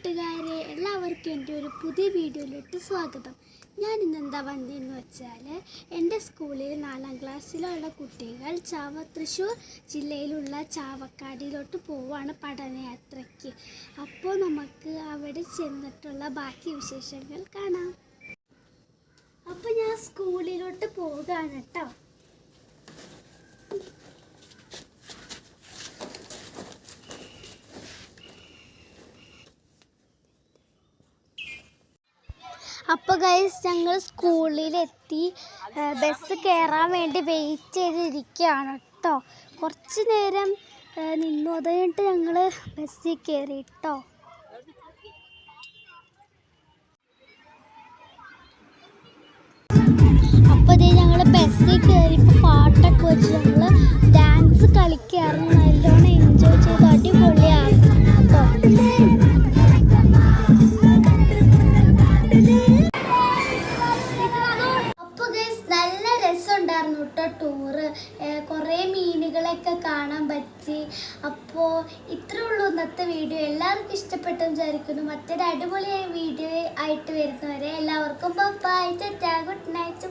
കൂട്ടുകാരെ, എല്ലാവർക്കും എൻ്റെ ഒരു പുതിയ വീഡിയോയിലോട്ട് സ്വാഗതം. ഞാൻ ഇന്നെന്താ വന്നതെന്ന് വെച്ചാൽ, എൻ്റെ സ്കൂളിൽ 4ാം ക്ലാസ്സിലുള്ള കുട്ടികൾ തൃശ്ശൂർ ജില്ലയിലുള്ള ചാവക്കാടിലോട്ട് പോവാണ് പഠനയാത്രയ്ക്ക്. അപ്പോൾ നമുക്ക് അവിടെ ചെന്നിട്ടുള്ള ബാക്കി വിശേഷങ്ങൾ കാണാം. അപ്പോൾ ഞാൻ സ്കൂളിലോട്ട് പോവുകയാണ് കേട്ടോ. അപ്പോൾ ഗൈസ്, ഞങ്ങൾ സ്കൂളിലെത്തി. ബസ് കയറാൻ വേണ്ടി വെയിറ്റ് ചെയ്തിരിക്കുകയാണ് കേട്ടോ. കുറച്ച് നേരം നിന്നു, അത് കഴിഞ്ഞിട്ട് ഞങ്ങൾ ബസ്സിൽ കയറി കേട്ടോ. അപ്പോൾ ഇതേ ഞങ്ങൾ ബസ്സിൽ കയറിയപ്പോൾ പാട്ടൊക്കെ വെച്ച് ഞങ്ങൾ ഡാൻസ് കളിക്കാറുണ്ട്. നല്ലോണം എൻജോയ് ചെയ്ത് അടിപൊളിയായിരുന്നു കേട്ടോ. ടൂറ് കുറേ മീനുകളൊക്കെ കാണാൻ പറ്റി. അപ്പോൾ ഇത്രേ ഉള്ളൂ ഇന്നത്തെ വീഡിയോ. എല്ലാവർക്കും ഇഷ്ടപ്പെട്ടെന്ന് വിചാരിക്കുന്നു. മറ്റൊരു അടിപൊളിയായ വീഡിയോ ആയിട്ട് വരുന്നവരെ എല്ലാവർക്കും ബൈ, ടാറ്റാ, ഗുഡ് നൈറ്റ്.